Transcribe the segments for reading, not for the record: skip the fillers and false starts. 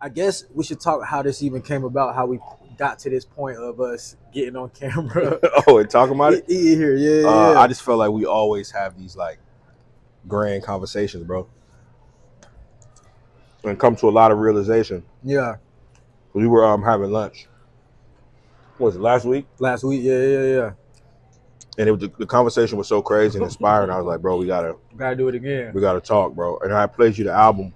I guess we should talk how this even came about, how we got to this point of us getting on camera. Oh, and talking about it? Here, yeah. I just felt like we always have these like grand conversations, bro, and come to a lot of realization. Yeah. We were having lunch. What was it, last week? Last week, yeah. And the conversation was so crazy and inspiring. I was like, bro, we gotta do it again. We gotta talk, bro. And I played you the album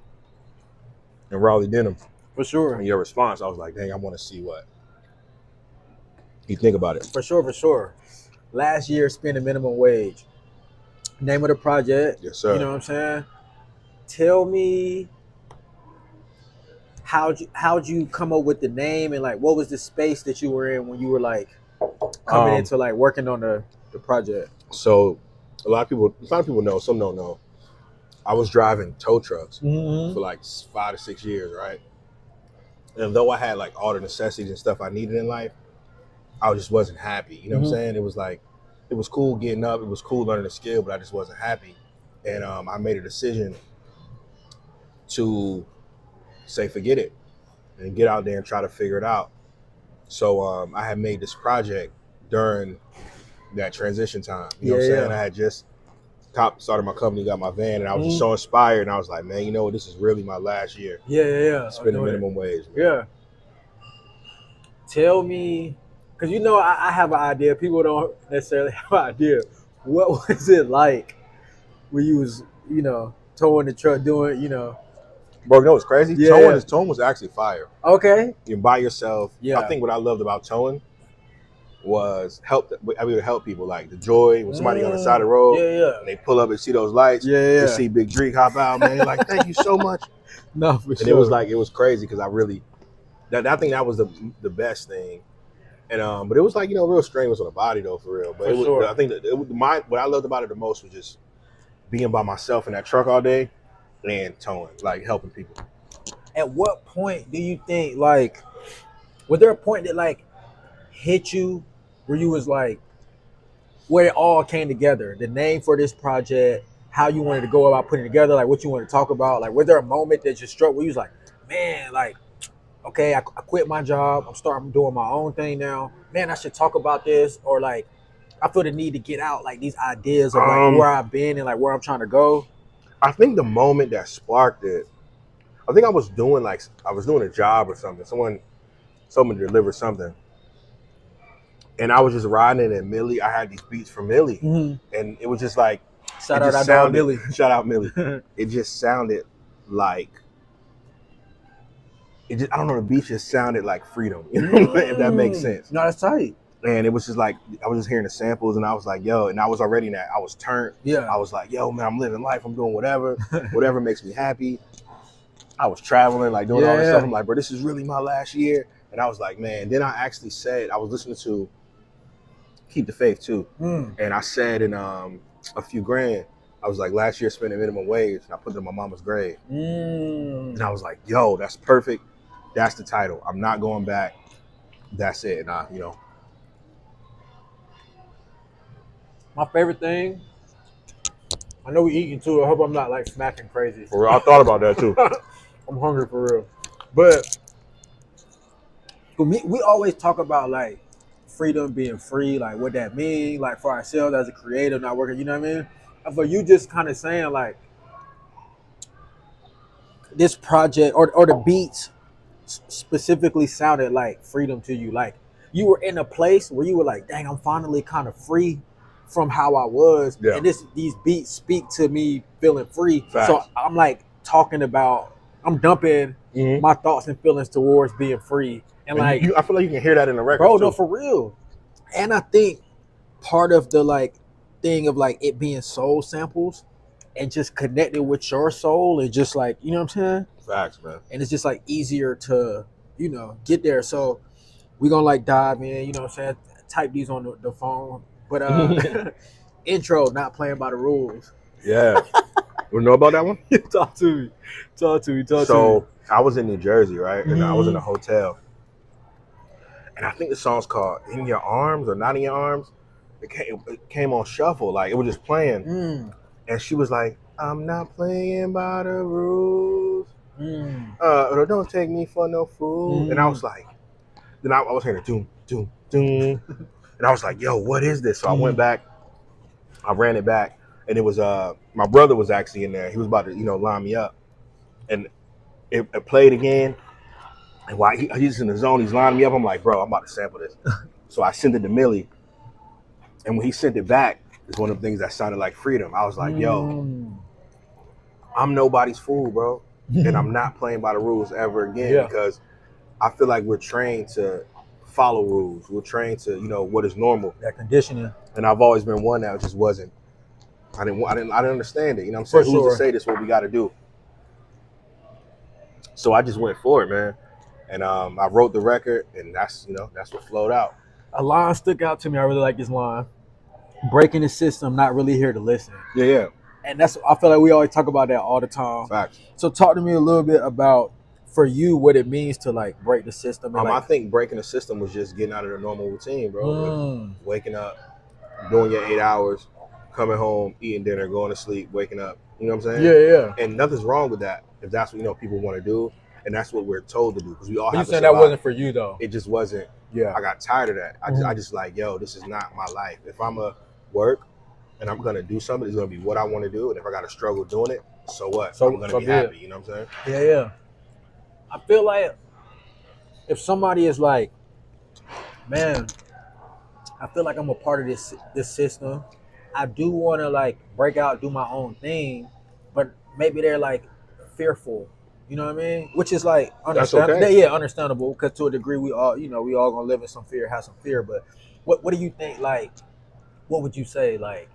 in Raleigh Denim. For sure. And your response, I was like, dang, I want to see what you think about it. For sure. Last year, spending minimum wage. Name of the project. Yes, sir. You know what I'm saying? Tell me, how'd you come up with the name, and like what was the space that you were in when you were like coming into like working on the project? So a lot of people know, some don't know. I was driving tow trucks for like 5 to 6 years, right? And though I had like all the necessities and stuff I needed in life, I just wasn't happy. You know what I'm saying? It was like, it was cool getting up, it was cool learning the skill, but I just wasn't happy. And I made a decision to say forget it and get out there and try to figure it out. So I had made this project during that transition time. You know what I'm saying? I had just started my company, got my van, and I was just so inspired. And I was like, man, you know what? This is really my last year. Yeah. Spending minimum wage. Man. Yeah. Tell me, because you know I have an idea. People don't necessarily have an idea. What was it like when you was, towing the truck, doing, Bro, you know what's crazy? Yeah. Towing was actually fire. Okay. You're by yourself. Yeah. I think what I loved about towing was I mean, to help people, like the joy when somebody on the side of the road, and they pull up and see those lights, they see Big Dreek hop out, man, like thank you so much. No, for and sure. it was crazy because I really, I think that was the best thing, and but it was like real strenuous on the body though, for real. But I think that what I loved about it the most was just being by myself in that truck all day and towing, like helping people. At what point do you think, like, was there a point that like hit you where you was like, where it all came together, the name for this project, how you wanted to go about putting it together, like what you wanted to talk about? Like, was there a moment that just struck where you was like, man, like, okay, I quit my job, I'm doing my own thing now, man, I should talk about this? Or like, I feel the need to get out like these ideas of like where I've been and like where I'm trying to go? I think the moment that sparked it, I think I was doing a job or something. Someone told me to deliver something. And I was just riding it in Millie. I had these beats from Millie. And it was just like, shout out Millie. Shout out Millie. It just sounded like, I don't know, the beats just sounded like freedom. If that makes sense. No, that's tight. And it was just like, I was just hearing the samples and I was like, yo, and I was already in that, I was turned. Yeah. I was like, yo, man, I'm living life. I'm doing whatever makes me happy. I was traveling, like doing all this stuff. I'm like, bro, this is really my last year. And I was like, man, then I actually said, I was listening to Keep the Faith too. And I said in a few grand, I was like, last year spending minimum wage, and I put it in my mama's grave. And I was like, yo, that's perfect. That's the title. I'm not going back. That's it. And my favorite thing, I know we eating too. I hope I'm not like smacking crazy. For real, I thought about that too. I'm hungry for real. But for me, we always talk about like freedom, being free, like what that means, like for ourselves as a creator, not working, you know what I mean? And for you just kind of saying like this project or the beats specifically sounded like freedom to you. Like you were in a place where you were like, dang, I'm finally kind of free from how I was. Yeah. And these beats speak to me feeling free. Facts. So I'm like I'm dumping my thoughts and feelings towards being free. And like, I feel like you can hear that in the record. Bro, too. no, for real. And I think part of the like thing of like it being soul samples and just connecting with your soul and just like, you know what I'm saying? Facts, man. And it's just like easier to, get there. So we're gonna like dive in, you know what I'm saying? Type these on the phone. But intro, not playing by the rules. Yeah. You know about that one? Talk to me. So I was in New Jersey, right? And I was in a hotel. And I think the song's called In Your Arms or Not in Your Arms. It came on shuffle. Like it was just playing. And she was like, I'm not playing by the rules. Don't take me for no fool. And I was like, then I was hearing doom, doom, doom. And I was like, yo, what is this? So I went back, I ran it back, and it was my brother was actually in there. He was about to, line me up. And it played again. And while he's in the zone, he's lining me up. I'm like, bro, I'm about to sample this. So I sent it to Millie. And when he sent it back, it's one of the things that sounded like freedom. I was like, yo, I'm nobody's fool, bro. And I'm not playing by the rules ever again because I feel like we're trained to follow rules. We're trained to, what is normal. That conditioning. And I've always been one that just wasn't. I didn't understand it. You know what I'm saying? Who's to say this? What we got to do? So I just went for it, man. And I wrote the record, and that's what flowed out. A line stuck out to me. I really like this line. Breaking the system, not really here to listen. Yeah. And I feel like we always talk about that all the time. Facts. So talk to me a little bit about, for you, what it means to like break the system. And I think breaking the system was just getting out of the normal routine, bro. Waking up, doing your 8 hours, coming home, eating dinner, going to sleep, waking up. You know what I'm saying? Yeah. And nothing's wrong with that if that's what people want to do, and that's what we're told to do because we all have to survive. That wasn't for you though. It just wasn't. Yeah. I got tired of that. I just like, yo, this is not my life. If I'm a work and I'm gonna do something, it's gonna be what I want to do, and if I gotta struggle doing it, so what? So I'm gonna be happy. You know what I'm saying? Yeah. I feel like if somebody is like, man, I feel like I'm a part of this system. I do want to like break out, do my own thing, but maybe they're like fearful. You know what I mean? Which is like understandable. Okay. Yeah, understandable because to a degree we all gonna live in some fear, have some fear. But what do you think? Like, what would you say like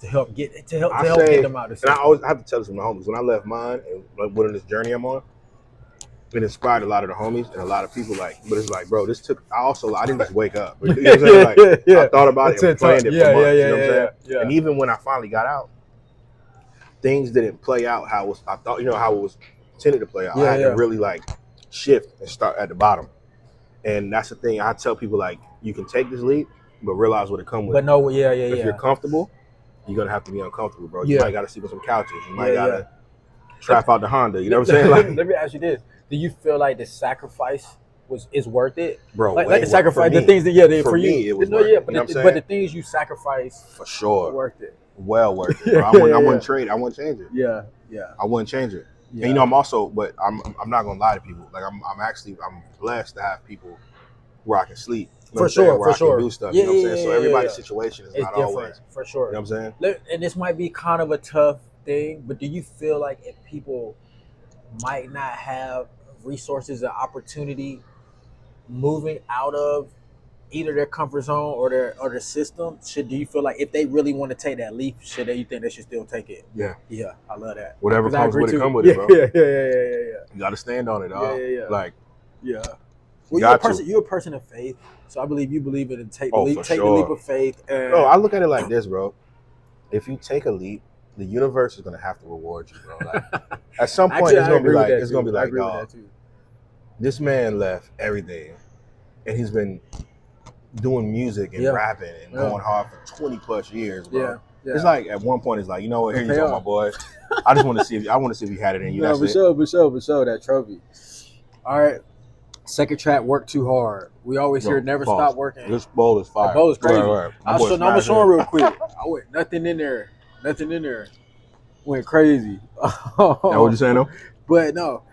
to help get them out of the system? And I have to tell this to my homies. When I left mine and went on this journey I'm on, it inspired a lot of the homies and a lot of people. Like, but it's like, bro, I didn't just wake up. You know what I'm saying? Like, I thought about it and planned it for months. You know what I'm saying? Yeah. And even when I finally got out, things didn't play out how I thought. How it was intended to play out. I had to really like shift and start at the bottom. And that's the thing. I tell people like, you can take this leap, but realize what it comes with. But no, if you're comfortable, you're gonna have to be uncomfortable, bro. You might gotta sleep on some couches. You might gotta trap out the Honda. You know what I'm saying? Like, let me ask you this: do you feel like the sacrifice is worth it, bro? Like the sacrifice, the things that for you, it was worth it. But the things you sacrifice for sure, worth it. Well worth it. Bro. I wouldn't trade. I wouldn't change it. Yeah. I wouldn't change it. Yeah. And I'm also, but I'm not gonna lie to people. Like I'm blessed to have people where I can sleep. For sure. I can do stuff. You know what I'm saying? So everybody's situation is it's not different, always. for sure. You know what I'm saying? And this might be kind of a tough thing, but do you feel like if people might not have resources or opportunity moving out of either their comfort zone or their system, do you feel like if they really want to take that leap, you think they should still take it? Yeah, I love that. Whatever comes with it, come with it, bro. Yeah. You got to stand on it, dog. Yeah. Like, well, you're a person of faith, so I believe you believe in take the leap, the leap of faith. No, I look at it like this, bro. If you take a leap, the universe is gonna have to reward you, bro. Like, at some point, it's gonna be like, dog, this man left everything, and he's been doing music and rapping and going hard for 20 plus years, bro. Yeah. It's like at one point, it's like, you know what? Here you go, my boy. I just want to see if you had it in you. No, for sure, that trophy. All right. Second track, Work Too Hard. We always hear never stop working. This bowl is fire. The bowl is crazy. Right. I'm gonna show him real quick. I went nothing in there. Went crazy. That what you saying though? But no.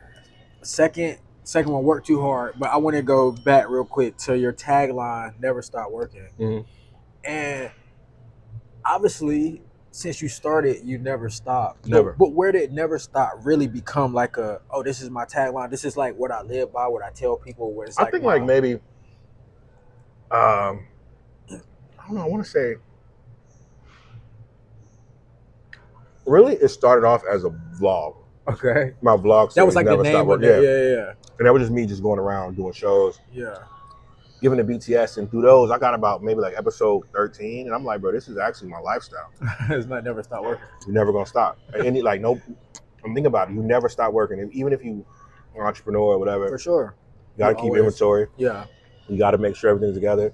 Second one, Work Too Hard. But I want to go back real quick to your tagline, never stop working. Mm-hmm. And obviously, since you started, you never stopped. Never. But where did never stop really become like this is my tagline. This is like what I live by, what I tell people. Where it's I think like maybe, I don't know. I want to say, really, it started off as a vlog. Okay. My vlog. That was like the name of it. Yeah. And that was just me just going around doing shows. Yeah. Giving the BTS, and through those, I got about maybe like episode 13, and I'm like, bro, this is actually my lifestyle. It's not never stop working. You're never gonna stop. And I'm thinking about it. You never stop working, and even if you are an entrepreneur or whatever. For sure. You gotta keep inventory. Yeah. You gotta make sure everything's together.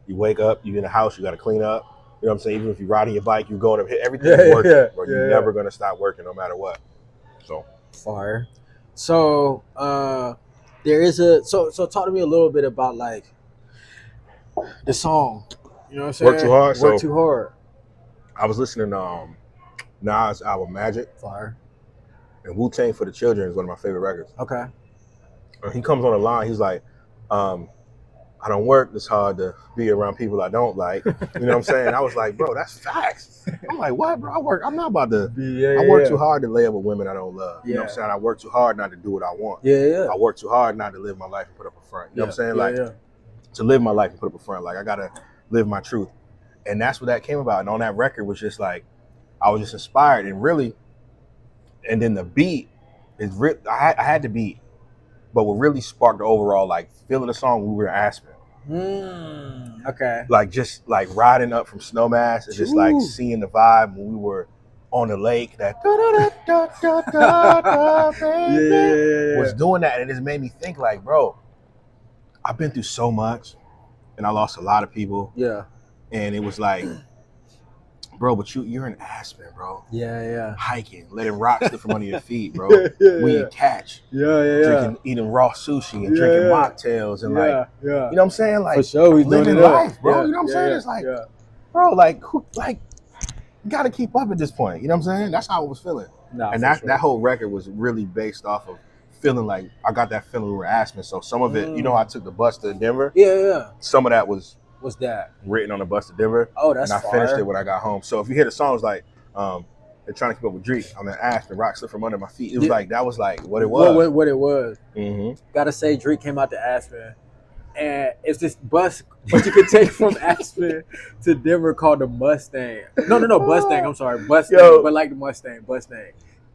You wake up, you in the house, you gotta clean up. You know what I'm saying? Even if you're riding your bike, you're going to hit everything's working. Bro. You're never gonna stop working no matter what. So fire. So there is a so talk to me a little bit about like the song. You know what I'm Work Too saying? Hard. Work So too hard. I was listening to Nas' album Magic, Fire. and Wu-Tang for the Children is one of my favorite records. Okay. And he comes on the line, he's like, I don't work this hard to be around people I don't like. You know what I'm saying? I was like, bro, that's facts. I'm like, what, bro? I'm not about to. I work too hard to lay up with women I don't love. You know what I'm saying? I work too hard not to do what I want. Yeah. I work too hard not to live my life and put up a front. You know what I'm saying? Like, yeah. to live my life and put up a front. Like, I gotta live my truth. And that's what that came about. And on that record was just like, I was just inspired and really, and then the beat is I had the beat, but what really sparked the overall like feel of the song, we were in Aspen. Okay. Like just like riding up from Snowmass and just like seeing the vibe when we were on the lake. That was doing that, and it just made me think like, bro, I've been through so much, and I lost a lot of people. Yeah. And it was like, bro, but you're in Aspen, bro. Yeah. Hiking, letting rocks slip from under your feet, bro. We catch. Drinking, eating raw sushi and drinking mocktails and like, you know what I'm saying? Like, for sure, he's living doing life, bro. Yeah. You know what I'm saying? It's like, bro, like, who, like, you gotta keep up at this point. You know what I'm saying? That's how I was feeling. Nah, and that whole record was really based off of feeling like I got that feeling we were Aspen. So some of it, you know, I took the bus to Denver. Yeah. Some of that was that written on the bus to Denver. Oh, that's and I finished it when I got home. So if you hear the songs like they're trying to keep up with Drake, I'm in Aspen, rock slip from under my feet. It was like that was like what it was. What it was. Mm-hmm. Gotta say, Drake came out to Aspen, and it's this bus what you could take from Aspen to Denver called the Mustang. No, Mustang. I'm sorry, Mustang, but like the Mustang.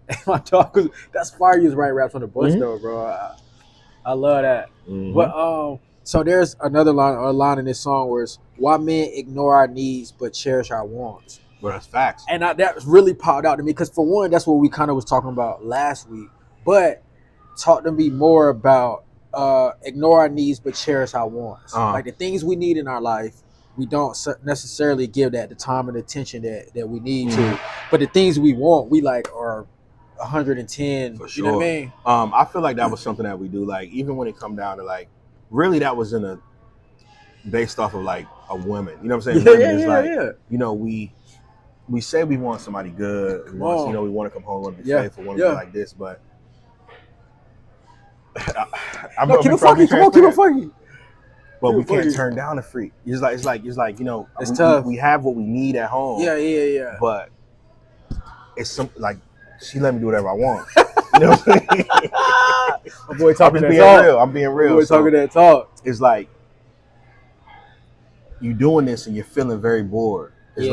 And my dog was that's fire. Use right raps on the bus though, bro. I love that. But so there's another line in this song where it's why men ignore our needs but cherish our wants. Well, that's facts. And that really popped out to me because for one, that's what we kind of was talking about last week. But talk to me more about ignore our needs but cherish our wants. Like the things we need in our life, we don't necessarily give that the time and attention that we need to. But the things we want, we like are 110. For sure. You know what I mean? I feel like that was something that we do. Like even when it come down to like, really that was based off of like a woman. You know what I'm saying? You know, we say we want somebody good. We want, you know, we want to come home and be faithful, want to be like this, but keep it funky. Come on, keep it funky. But we can't turn down a freak. It's like you know, it's tough. We have what we need at home. Yeah. But it's something like she let me do whatever I want. You know what I'm saying? My boy talking that talk. Real. I'm being real. My boy talking that talk. It's like you doing this and you're feeling very bored. It's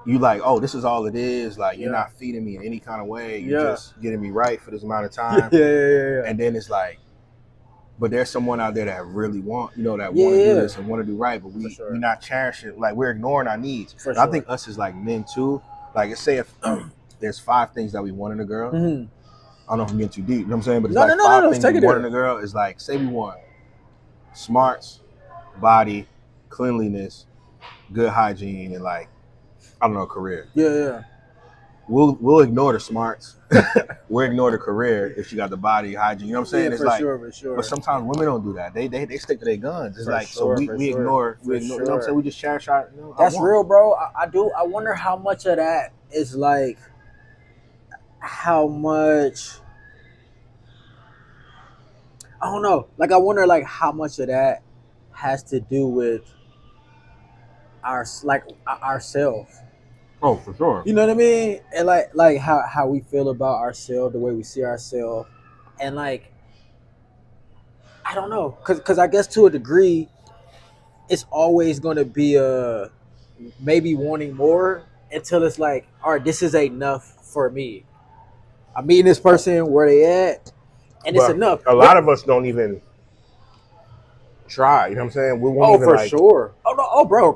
you like, oh, this is all it is. Like you're not feeding me in any kind of way. You're just getting me right for this amount of time. And then it's like, but there's someone out there that really want, you know, that want to do this and want to do right, but we're not cherishing. Like we're ignoring our needs. I think us as like men too. Like let's say if there's 5 things that we want in a girl. I don't know if I'm getting too deep. You know what I'm saying? But it's 5 things we want in a girl. Is like, say we want smarts, body, cleanliness, good hygiene, and like, I don't know, career. Yeah. We'll ignore the smarts. We'll ignore the career if she got the body, hygiene. You know what I'm saying? It's like, for sure. But sometimes women don't do that. They stick to their guns. It's like, so we ignore. You know what I'm saying? We just cherish our. You know, that's real, bro. I do. I wonder how much of that is like, how much. I don't know. Like, I wonder, like, how much of that has to do with ourselves. Oh, for sure. You know what I mean? And like how we feel about ourselves, the way we see ourselves, and like, I don't know, cause I guess to a degree, it's always gonna be maybe wanting more until it's like, all right, this is enough for me. I'm meeting this person where they at, and it's enough. A lot of us don't even try. You know what I'm saying? We won't even, for sure. Oh no, bro,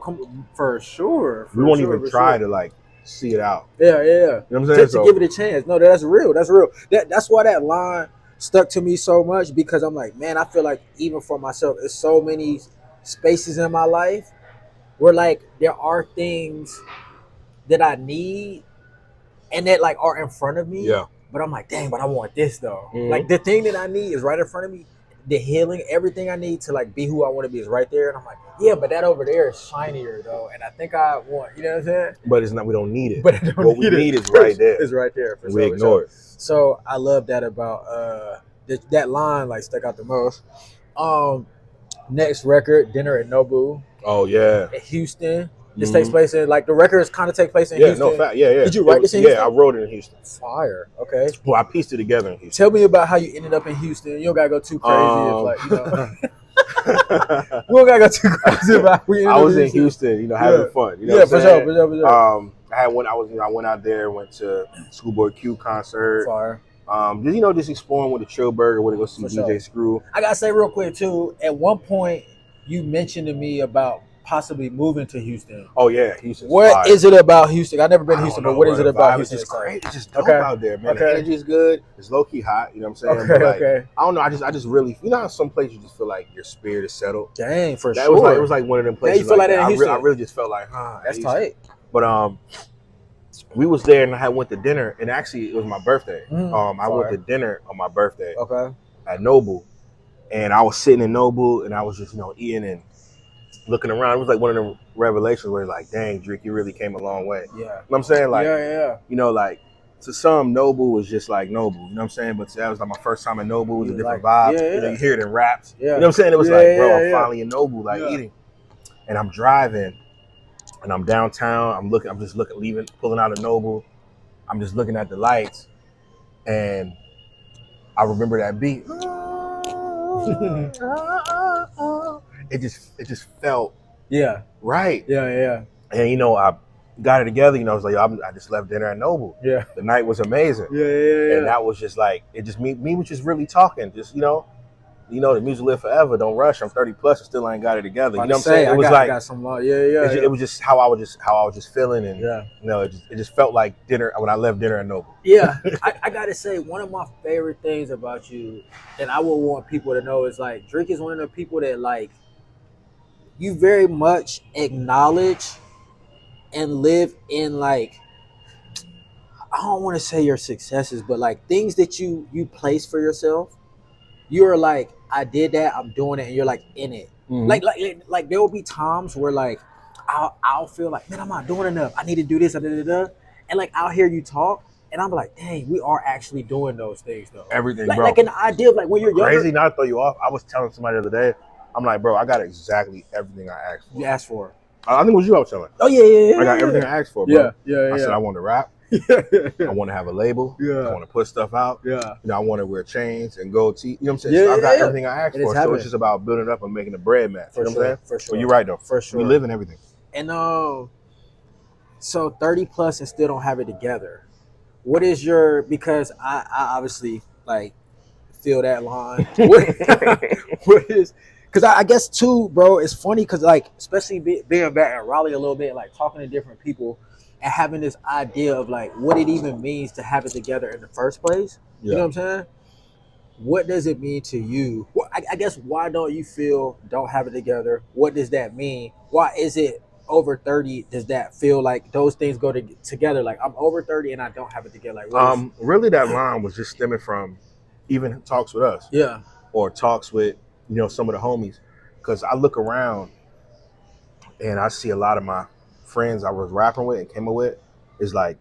for sure. We won't even try to like see it out. Yeah. You know what I'm saying? To give it a chance. No, that's real. That's real. That's why that line stuck to me so much, because I'm like, man, I feel like even for myself, there's so many spaces in my life where like there are things that I need and that like are in front of me. Yeah. but I'm like, dang, but I want this though. Mhm. Like the thing that I need is right in front of me. The healing, everything I need to like be who I want to be is right there. And I'm like, yeah, but that over there is shinier though. And I think I want, you know what I'm saying? But it's not. We don't need it. But I don't what we need is right there. It's right there. For we sure, ignore it. So I love that about that line like stuck out the most. Next record, Dinner at Nobu. Oh yeah. In Houston. This takes place in like the records kind of take place in Houston. No fact. Yeah. Did you write this in Houston? Yeah, I wrote it in Houston. Fire. Okay. Well, I pieced it together in Houston. Tell me about how you ended up in Houston. You don't gotta go too crazy. If like, you know. We don't gotta go too crazy about. I was in Houston, having fun. You know for sure. I went out there, went to Schoolboy Q concert. Fire. Just exploring with the Chill Burger, went to go see DJ Screw. I gotta say real quick too. At one point, you mentioned to me about possibly moving to Houston. Oh yeah, Houston. What is it about Houston? I've never been to Houston, but what is it about Houston? It's just great. It's just dope out there, man. The energy is good. It's low key hot. You know what I'm saying? Okay. I don't know. I just really, how some places you just feel like your spirit is settled. Dang, for sure. It was like one of them places. Yeah, you feel like that in Houston. I really just felt like, that's tight. But we was there and I went to dinner, and actually it was my birthday. I went to dinner on my birthday. Okay. At Noble, and I was sitting in Noble, and I was just eating and looking around. It was like one of the revelations where it's like, dang, Drake, you really came a long way. Yeah. You know what I'm saying? Like, yeah. Like to some, Noble was just like Noble. You know what I'm saying? But that was like my first time in Noble. It was a different vibe. Yeah. You hear it in raps. Yeah. You know what I'm saying? It was like, bro, I'm finally in Noble, like eating. And I'm driving, and I'm downtown. I'm just looking, pulling out of Noble. I'm just looking at the lights, and I remember that beat. It just felt right. Yeah. And I got it together. I was like, I just left dinner at Noble. Yeah. The night was amazing. Yeah. And that was just like, it just me was just really talking. Just the music live forever. Don't rush. I'm 30 plus and still ain't got it together. You know what I'm saying? It was like, got some love. Yeah. It was just how I was just feeling, and it just felt like dinner when I left dinner at Noble. Yeah, I gotta say, one of my favorite things about you, and I would want people to know, is like Drake is one of the people that like you very much acknowledge and live in like, I don't want to say your successes, but like things that you place for yourself. You're like, I did that, I'm doing it, and you're like in it. Mm-hmm. Like there will be times where like I'll feel like, man, I'm not doing enough. I need to do this, and like I'll hear you talk, and I'm like, dang, we are actually doing those things though. Everything, like, bro. Like an idea of like when you're younger. Crazy, not to throw you off. I was telling somebody the other day, I'm like, bro, I got exactly everything I asked for. You asked for. I think it was you I was telling. Oh yeah. I got everything I asked for, bro. Yeah. I said I want to rap. I want to have a label. I want to put stuff out. I want to wear chains and gold teeth. You know what I'm saying? So I got everything I asked for. So it's just about building it up and making the bread match. You know what I'm saying? For sure. Well, you're right though. For sure. We live in everything. And so 30 plus and still don't have it together. What is your, because I obviously like feel that line. What is, because I guess too, bro, it's funny because like, especially being back in Raleigh a little bit, like talking to different people and having this idea of like what it even means to have it together in the first place. You know what I'm saying? What does it mean to you? Well, I guess why don't you feel don't have it together? What does that mean? Why is it over 30? Does that feel like those things go together? Like I'm over 30 and I don't have it together. Like really that line was just stemming from even talks with us. Yeah. Or talks with, some of the homies. Because I look around and I see a lot of my friends I was rapping with and came up with is like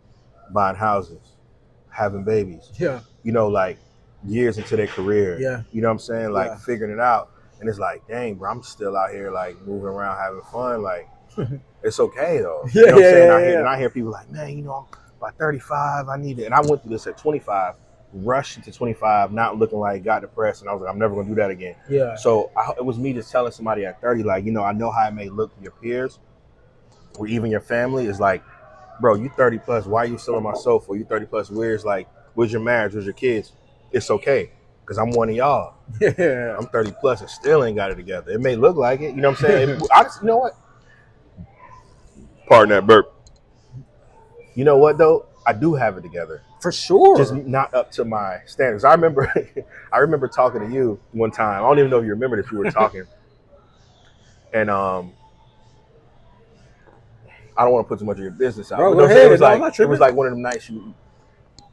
buying houses, having babies. Yeah. Like years into their career. Yeah. You know what I'm saying? Like figuring it out. And it's like, dang, bro, I'm still out here like moving around having fun. Like it's okay though. You know what I'm saying? And I hear people like, man, I'm by 35, I need it. And I went through this at 25, rushed into 25, not looking like got depressed. And I was like, I'm never gonna do that again. Yeah. So it was me just telling somebody at 30, like, I know how it may look to your peers or even your family is like, bro, you 30 plus, why are you still on my sofa? You 30 plus, where's your marriage? Where's your kids? It's okay, because I'm one of y'all. Yeah. I'm 30 plus and still ain't got it together. It may look like it, you know what I'm saying? You know what? Pardon that burp. You know what though? I do have it together. For sure. Just not up to my standards. I remember talking to you one time. I don't even know if you remember this. We were talking. And I don't want to put too much of your business out. Bro, but go ahead. It was like one of them nights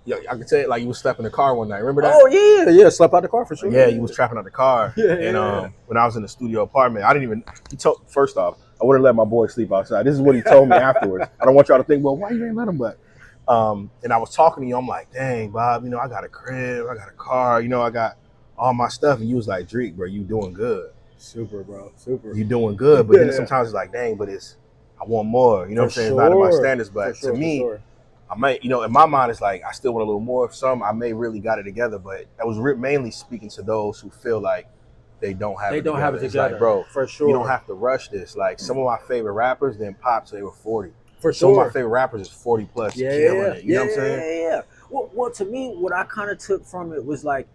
Yeah, I could tell it like you was slept in the car one night. Remember that? Oh yeah, slept out the car for sure. Yeah, you was trapping out the car. Yeah, And yeah. when I was in the studio apartment, I didn't even. He told first off, I wouldn't let my boy sleep outside. This is what he told me afterwards. I don't want y'all to think, well, why you ain't let him? But and I was talking to you. I'm like, dang, Bob, you know, I got a crib, I got a car, you know, I got all my stuff. And you was like, Drake, bro, you doing good. Super, bro. Super. You doing good. But then Yeah. sometimes it's like, dang, but I want more. You know what I'm saying? For It's not in my sure. standards. But For to me, sure. I might, you know, in my mind, it's like I still want a little more. Some I may really got it together, but I was mainly speaking to those who feel like they don't have it together. It's like, bro, for sure. you don't have to rush this. Like some of my favorite rappers didn't pop till they were 40. For Some of sure. my favorite rappers is 40 plus, Yeah, killing it. You know what I'm saying? Yeah. Well, to me, what I kind of took from it was like,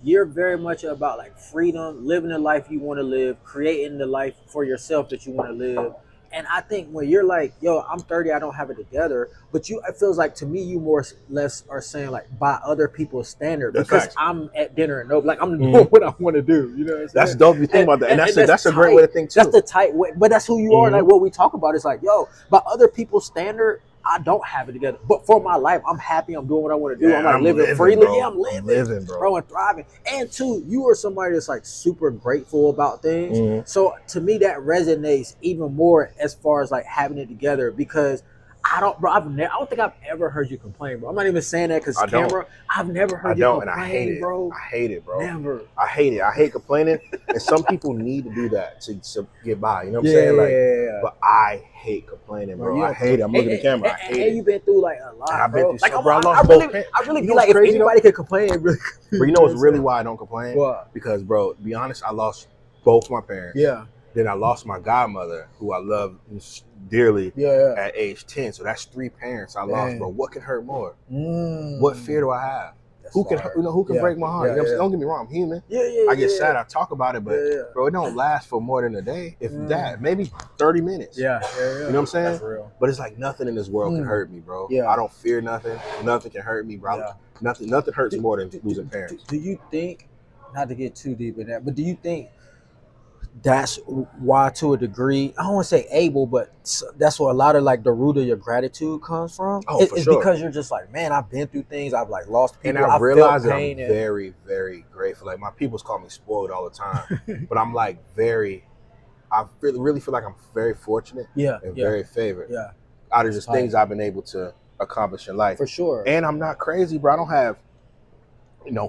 you're very much about like freedom, living the life you want to live, creating the life for yourself that you want to live. And I think when you're like, yo, I'm 30, I don't have it together, but it feels like to me, you more or less are saying like by other people's standard, That's because facts. I'm at dinner and like I'm doing what I want to do. You know what I'm saying? That's dope. You think about that, and that's a tight. great way to think too. That's the tight way, but that's who you are. Like what we talk about is like, yo, by other people's standard, I don't have it together, but for my life, I'm happy. I'm doing what I want to do. Yeah, I'm like living freely. bro. Yeah, I'm living, bro, and thriving. And two, you are somebody that's like super grateful about things. So to me, that resonates even more as far as like having it together, because I don't think I've ever heard you complain, bro. I'm not even saying that because camera. I've never heard you complain, and I hate it, bro. I hate it, bro. Never. I hate it. I hate complaining, and some people need to do that to get by. You know what I'm saying? Like, but I hate complaining, bro. I hate it. I'm looking at the camera. I hate it. And you've been through like a lot. I've been through like, so, bro. I really feel like if anybody could complain, it really. But you know what's really why I don't complain? What? Because, bro, to be honest, I lost both my parents. Yeah. Then I lost my godmother, who I love dearly, at age 10. So that's 3 parents I lost, bro. What can hurt more? What fear do I have? Who can break my heart? You know what I'm saying? Don't get me wrong, I'm human. I get sad, I talk about it, but bro, it don't last for more than a day. If that, maybe 30 minutes. You know what I'm saying? That's real. But it's like nothing in this world can hurt me, bro. I don't fear nothing. Nothing can hurt me, bro. Nothing hurts more than losing parents. Do you think, not to get too deep in that, but do you think that's why, to a degree, I don't want to say able, but that's where a lot of like the root of your gratitude comes from? Oh, for sure. Because you're just like, man, I've been through things, I've like lost people, and I realize that I'm very, very grateful. Like my people's call me spoiled all the time, but I'm like I really feel like I'm very fortunate, and very favored, out of just things I've been able to accomplish in life, for sure. And I'm not crazy, bro. I don't have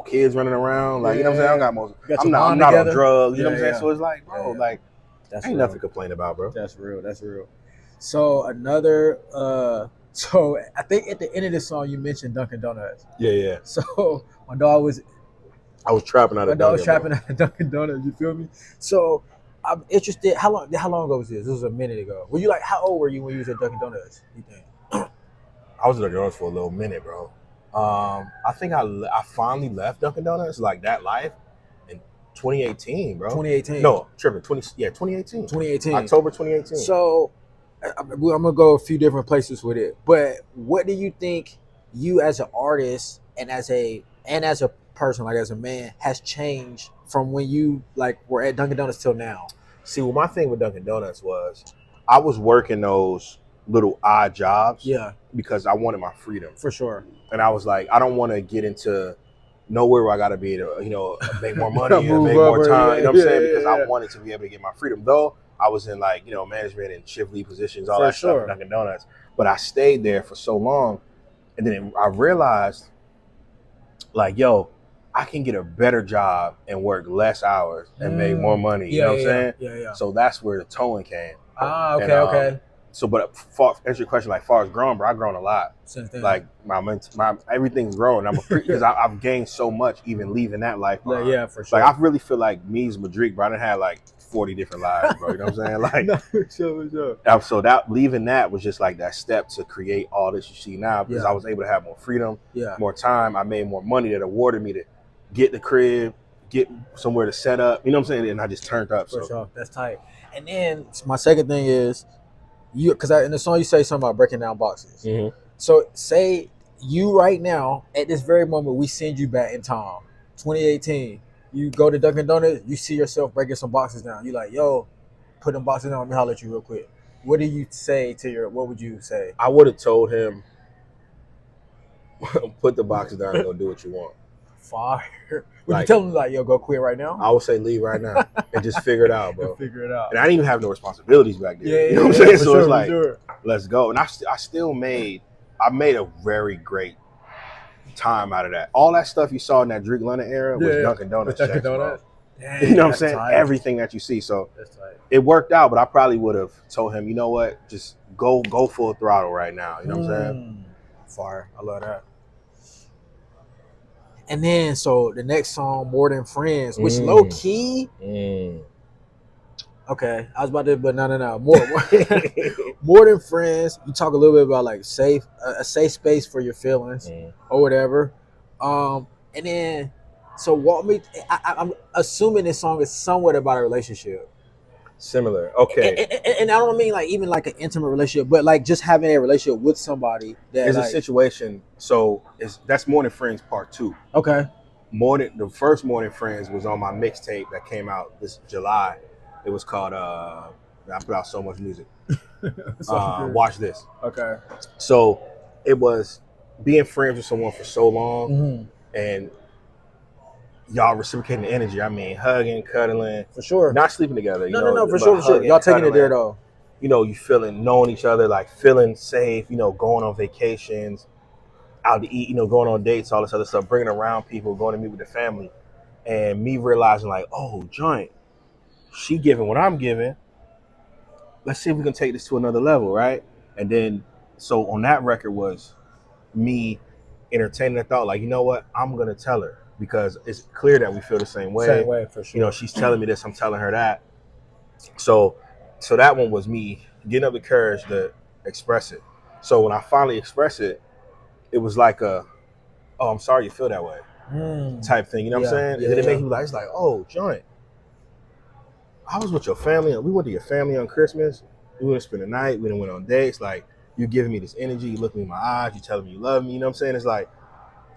kids running around, like you know what I'm saying. I don't got most. I'm not on drugs, you know what I'm saying. So it's like, bro, like that's ain't nothing to complain about, bro. That's real. So another, so I think at the end of this song you mentioned Dunkin' Donuts. Yeah. So my dog was. I was trapping out of Dunkin'. My dog was trapping out of Dunkin' Donuts. You feel me? So I'm interested. How long ago was this? This was a minute ago. Were you like, how old were you when you was at Dunkin' Donuts? You think? I was at Dunkin' Donuts for a little minute, bro. I think I finally left Dunkin' Donuts, like that life, in 2018, bro. 2018. No, tripping. 2018. 2018. October 2018. So I'm gonna go a few different places with it. But what do you think you as an artist and as a person, like as a man, has changed from when you like were at Dunkin' Donuts till now? See, well, my thing with Dunkin' Donuts was I was working those little odd jobs, because I wanted my freedom, for sure. And I was like, I don't want to get into nowhere where I got to be to, make more money and make more time. You know what I'm saying? Because I wanted to be able to get my freedom. Though I was in like management and shift lead positions, all that stuff at Dunkin' Donuts, but I stayed there for so long, and then I realized, like, yo, I can get a better job and work less hours and make more money. You know what I'm saying? Yeah. So that's where the towing came. Ah, okay, okay. So, but to answer your question, like far as growing, bro, I've grown a lot. Like my everything's grown. Because I've gained so much even leaving that life. Yeah, for sure. Like I really feel like me's Madrid, bro. I done had like 40 different lives, bro. You know what I'm saying? Like, no, for sure. So that leaving that was just like that step to create all this you see now, because I was able to have more freedom, more time. I made more money that awarded me to get the crib, get somewhere to set up. You know what I'm saying? And I just turned up. For sure, that's tight. And then my second thing is, because in the song you say something about breaking down boxes. Mm-hmm. So say you right now, at this very moment, we send you back in time, 2018. You go to Dunkin' Donuts, you see yourself breaking some boxes down. You like, yo, put them boxes down. Let me holler at you real quick. What do you say what would you say? I would have told him, Put the boxes down and go do what you want. Fire. Would you Like, tell them like, yo, go quit right now? I would say leave right now and just figure it out, bro. Figure it out. And I didn't even have no responsibilities back then. Yeah, you know what I'm saying? So sure, it's like, sure. let's go. And I still made a very great time out of that. All that stuff you saw in that Drake London era was Dunkin' Donuts. Dunkin' checks, Donuts. Dang, you know what I'm saying? Tight. Everything that you see. So it worked out, but I probably would have told him, you know what? Just go full throttle right now. You know what I'm saying? Fire. I love that. And then, so the next song, More Than Friends, which low key. Okay, I was about to, but no. More Than Friends. You talk a little bit about like a safe space for your feelings or whatever. And then, so walk me. I'm assuming this song is somewhat about a relationship. Similar. Okay. And I don't mean like even like an intimate relationship, but like just having a relationship with somebody that There's like, a situation. So that's More Than Friends Part 2. Okay. The first More Than Friends was on my mixtape that came out this July. It was called I put out so much music. Watch This. Okay. So it was being friends with someone for so long and y'all reciprocating the energy. I mean, hugging, cuddling. For sure. Not sleeping together. No, for sure. Y'all taking it there though. You know, you knowing each other, like feeling safe, you know, going on vacations, out to eat, you know, going on dates, all this other stuff, bringing around people, going to meet with the family. And me realizing like, oh, joint, she giving what I'm giving. Let's see if we can take this to another level, right? And then, so on that record was me entertaining the thought, like, you know what, I'm going to tell her. Because it's clear that we feel the same way. Same way, for sure. You know, she's telling me this, I'm telling her that. So that one was me getting up the courage to express it. So when I finally expressed it, it was like oh, I'm sorry you feel that way type thing. You know what I'm saying? Yeah, and then it made me like, it's like, oh, joint, I was with your family. We went to your family on Christmas. We went to spend the night. We done went on dates. Like, you giving me this energy. You look me in my eyes. You telling me you love me. You know what I'm saying? It's like,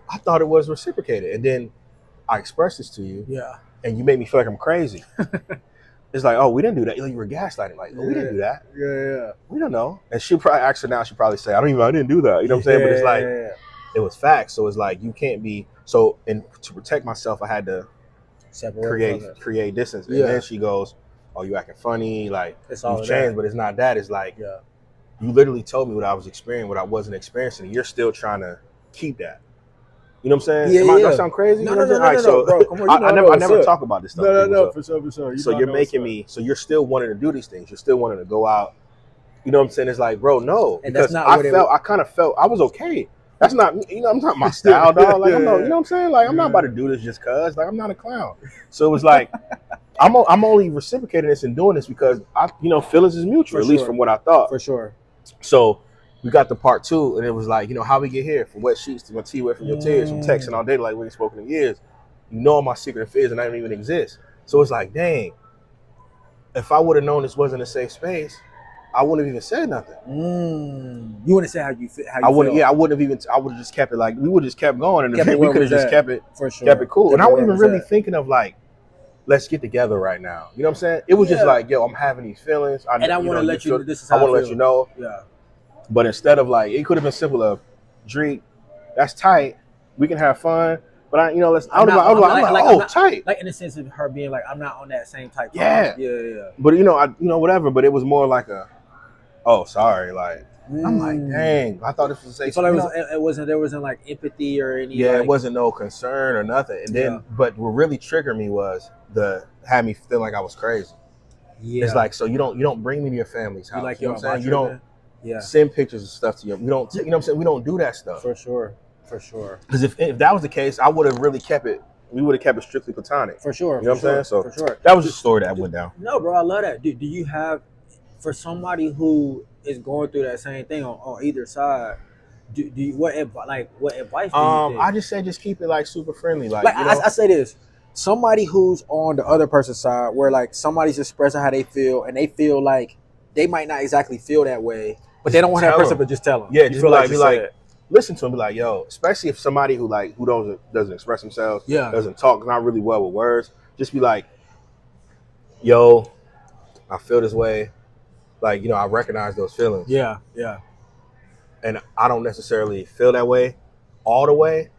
I thought it was reciprocated. And then I expressed this to you. Yeah. And you made me feel like I'm crazy. It's like, oh, we didn't do that. You were gaslighting. Like, oh, we didn't do that. Yeah. We don't know. And she'll probably ask her now. She'll probably say, I didn't do that. You know what I'm saying? But it's like, it was facts. So it's like, you can't be. So, and to protect myself, I had to create distance. And then she goes, oh, you acting funny. Like, you've changed, but it's not that. It's like, you literally told me what I was experiencing, what I wasn't experiencing. And you're still trying to keep that. You know what I'm saying? That sound crazy? No, you know no, right, so bro. Come on, I never talk about this stuff. No, for sure. So you're making me. So you're still wanting to do these things. You're still wanting to go out. You know what I'm saying? It's like, bro, no. And because that's not I kind of felt I was okay. That's not, you know, I'm not my style, dog. Like, you know what I'm saying? Like, I'm not about to do this just cause. Like, I'm not a clown. So it was like, I'm only reciprocating this and doing this because feelings is mutual, at least from what I thought. For sure. So we got to part 2, and it was like, how we get here? From wet sheets to my tea wet from your tears, from texting all day like we ain't spoken in years. You know all my secret affairs and I don't even exist. So it's like, dang, if I would have known this wasn't a safe space, I wouldn't have even said nothing. You want to say how you feel? I wouldn't. Yeah, I wouldn't have even. I would have just kept it like we would have just kept going, and we could have just kept it for sure. Kept it cool. And I wasn't even really thinking of like, let's get together right now. You know what I'm saying? It was just like, yo, I'm having these feelings. I want to let you know this is how I want to let you know. Yeah. But instead of like, it could have been simple of, Drake, that's tight. We can have fun. But I was like, tight. Like in the sense of her being like, I'm not on that same type. Yeah. But whatever. But it was more like oh, sorry. Like, I'm like, dang. I thought this was safe. So there wasn't like empathy or any. Yeah, it wasn't no concern or nothing. And then, but what really triggered me was had me feel like I was crazy. Yeah. It's like, so you don't bring me to your family's house. Like, you know what I'm saying? You don't send pictures of stuff to you. We don't, you know what I'm saying? We don't do that stuff. For sure. Because if that was the case, I would have really kept it. We would have kept it strictly platonic. For sure. You know what I'm saying? So for sure. That was the story that went down. No, bro, I love that. Do you have, for somebody who is going through that same thing on either side, do you, what advice do you think? I just say just keep it like super friendly. Like I say this. Somebody who's on the other person's side, where like somebody's expressing how they feel, and they feel like they might not exactly feel that way, but they don't want that person to just tell them. Yeah, just be like, listen to them. Be like, yo, especially if somebody who doesn't express themselves, doesn't talk, not really well with words. Just be like, yo, I feel this way. Like, I recognize those feelings. Yeah. And I don't necessarily feel that way all the way,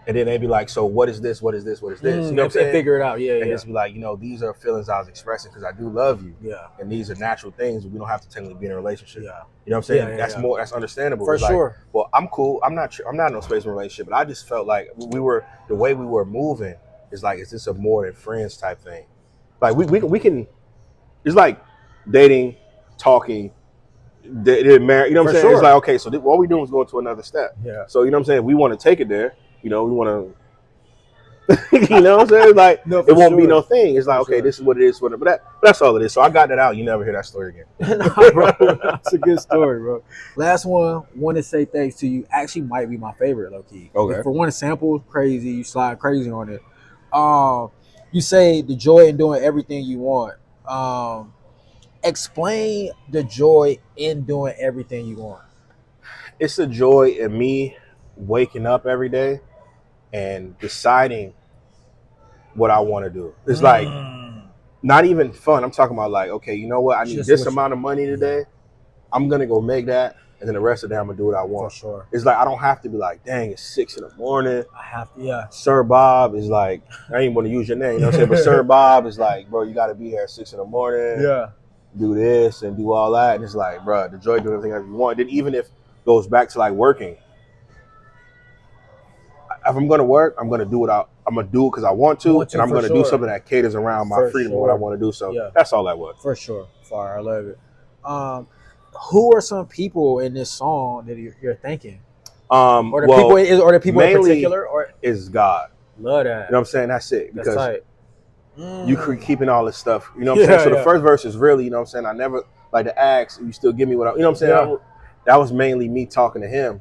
and then they'd be like, so what is this? What is this? What is this? You know what I'm saying? Figure it out. Yeah, and just be like, these are feelings I was expressing because I do love you. Yeah. And these are natural things. We don't have to technically be in a relationship. Yeah. You know what I'm saying? That's understandable. For sure. Like, well, I'm cool. I'm not in no space in a relationship, but I just felt like the way we were moving is like, is this a more than friends type thing? Like we can, it's like dating, talking, married. You know what I'm saying? Sure. It's like, okay, so what we doing is going to another step. Yeah. So you know what I'm saying? We want to take it there. We want to. You know what I'm saying? Like, it won't be no thing. It's like, okay, this is what it is. But that's all it is. So I got that out. You never hear that story again. Nah, bro, that's a good story, bro. Last one. Want to say thanks to you. Actually, might be my favorite, low key. Okay. For one, sample crazy. You slide crazy on it. You say the joy in doing everything you want. Explain the joy in doing everything you want. It's a joy in me waking up every day and deciding what I want to do. It's like not even fun. I'm talking about like, okay, you know what? I need this amount of money today. I'm gonna go make that, and then the rest of the day I'm gonna do what I want. For sure. It's like I don't have to be like, dang, it's 6 a.m. I have to, yeah. Sir Bob is like, I ain't want to use your name, you know what I'm saying? But Sir Bob is like, bro, you got to be here at 6 a.m. Yeah. Do this and do all that, and it's like, bro, the joy of doing everything that you want. Then even if it goes back to like working. If I'm gonna work, I'm gonna do I'm gonna do it because I want to, and I'm gonna do something that caters around my freedom and what I want to do. So that's all that was. For sure, fire. I love it. Who are some people in this song that you're thinking? Or the people in particular, or is God? Love that. You know what I'm saying? That's it. Because that's you keeping all this stuff. You know what I'm saying? So the first verse is really, you know what I'm saying? I never like to ask. You still give me what I. You know what I'm saying? That was mainly me talking to him.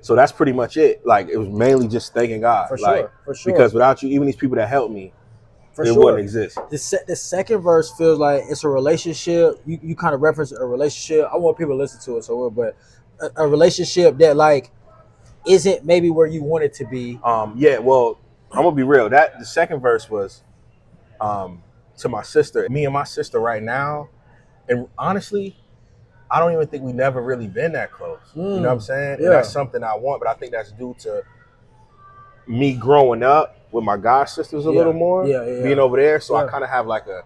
So that's pretty much it. Like, it was mainly just thanking God. For sure. Because without you, even these people that helped me, wouldn't exist. The second verse feels like it's a relationship. You kind of reference a relationship. I want people to listen to it so well, but a relationship that like isn't maybe where you want it to be. Yeah, well, I'm gonna be real. The second verse was to my sister. Me and my sister right now, and honestly, I don't even think we never really been that close. You know what I'm saying? Yeah. And that's something I want, but I think that's due to me growing up with my god sisters a little more, being over there. So I kind of have like a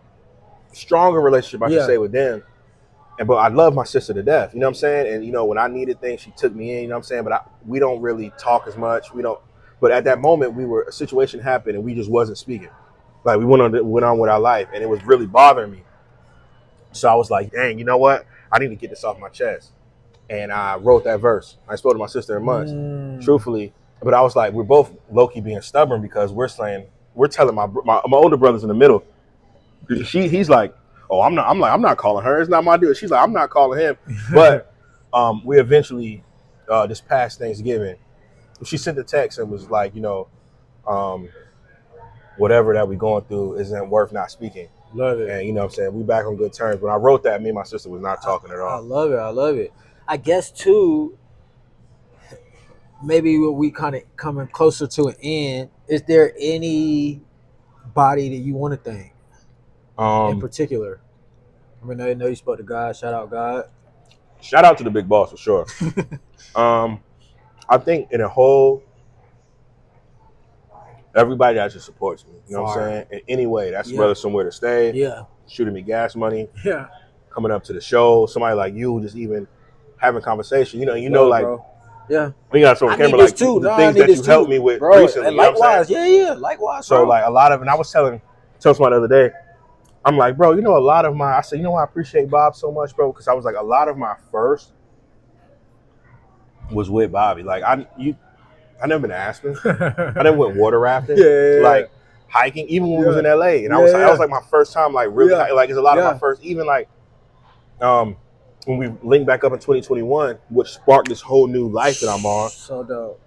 stronger relationship, I should say, with them. But I love my sister to death. You know what I'm saying? And when I needed things, she took me in. You know what I'm saying? But we don't really talk as much. We don't. But at that moment, a situation happened, and we just wasn't speaking. Like, we went on with our life, and it was really bothering me. So I was like, dang, you know what? I need to get this off my chest. And I wrote that verse. I spoke to my sister in months, truthfully. But I was like, we're both low-key being stubborn because we're telling my older brother's in the middle. He's like, oh, I'm not calling her. It's not my deal. She's like, I'm not calling him. But we eventually, this past Thanksgiving, she sent a text and was like, whatever that we're going through isn't worth not speaking. Love it. And you know what I'm saying? We back on good terms. When I wrote that, me and my sister was not talking at all. I love it. I guess too, maybe we kind of coming closer to an end. Is there any body that you want to thank in particular? I mean, I know you spoke to God. Shout out God. Shout out to the big boss for sure. I think in a whole, everybody that just supports me, you know what I'm saying? In any way, that's whether somewhere to stay, shooting me gas money, coming up to the show, somebody like you, just even having conversation, like, bro. Yeah, we got some camera like too. The things that you helped me with recently. And likewise, likewise. So like a lot of, and I was telling somebody the other day, I'm like, bro, a lot of I said, I appreciate Bob so much, bro, because I was like, a lot of my first was with Bobby. Like I never been to Aspen. I never went water rafting. Like hiking, even when we was in LA. And that was like my first time, like really like it's a lot of my first, even like when we linked back up in 2021, which sparked this whole new life that I'm on. So dope.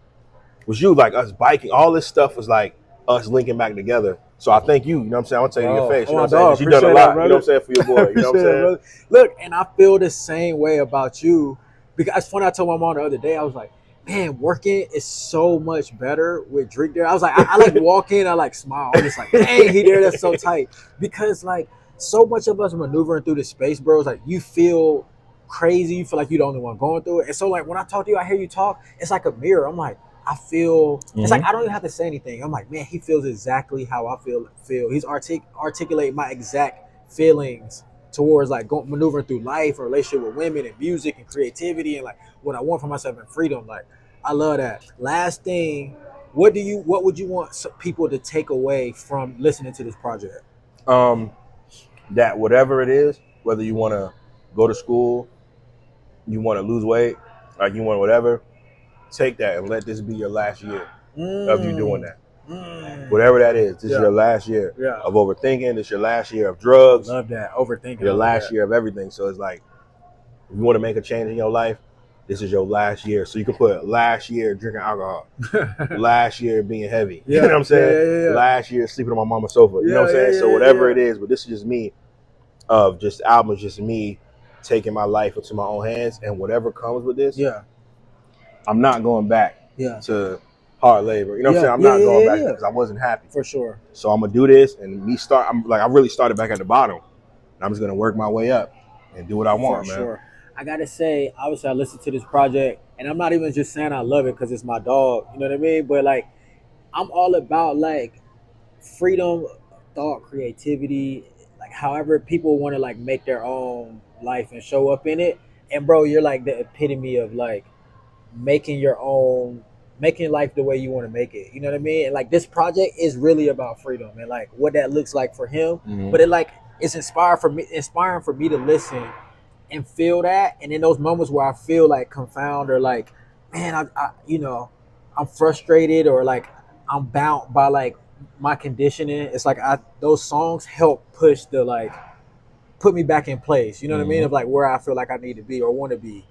Was you, like us biking, all this stuff was like us linking back together. So I thank you, you know what I'm saying? I want to tell you in your face. You know what I'm saying? You done a lot, you know what I'm saying, for your boy. You know what I'm saying? Look, and I feel the same way about you. Because it's funny, I told my mom the other day, I was like, man, working is so much better with Drake there. I was like, I like walk in, I like smile. I'm just like, dang, he there, that's so tight. Because like so much of us maneuvering through the space, bro, it's like you feel crazy, you feel like you're the only one going through it. And so like when I talk to you, I hear you talk, it's like a mirror. I'm like, I feel it's like I don't even have to say anything. I'm like, man, he feels exactly how I feel. He's articulate my exact feelings towards like maneuvering through life or relationship with women and music and creativity and like what I want for myself and freedom. Like I love that. Last thing, what would you want people to take away from listening to this project? That whatever it is, whether you want to go to school, you want to lose weight, like you want whatever, take that and let this be your last year of you doing that. Whatever that is, this is your last year of overthinking. This is your last year of drugs. Love that. Overthinking. Your last year of everything. So it's like, if you want to make a change in your life, this is your last year. So you can put last year drinking alcohol, last year being heavy. You know what I'm saying? Last year sleeping on my mama's sofa. You know what I'm saying? So whatever it is, but this is just me. Just album is just me taking my life into my own hands, and whatever comes with this, I'm not going back to hard labor. You know what I'm saying? I'm not going back because I wasn't happy. For sure. So I'm gonna do this and I really started back at the bottom. And I'm just gonna work my way up and do what I want, man. Sure. I gotta say, obviously I listened to this project and I'm not even just saying I love it because it's my dog, you know what I mean? But like I'm all about like freedom, thought, creativity, like however people want to like make their own life and show up in it. And bro, you're like the epitome of like making life the way you want to make it. You know what I mean? And like this project is really about freedom and like what that looks like for him. Mm-hmm. But it's inspiring for me to listen and feel that. And in those moments where I feel like confound or like, man, I'm frustrated or like I'm bound by like my conditioning. It's like those songs help put me back in place. You know what I mean? Of like where I feel like I need to be or want to be.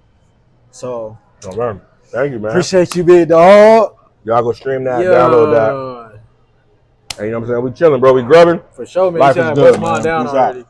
So. Oh, man. Thank you, man. Appreciate you, big dog. Y'all go stream that, download that. Hey, you know what I'm saying? We chilling, bro. We grubbing. For sure, man. Life is good, man. Down already.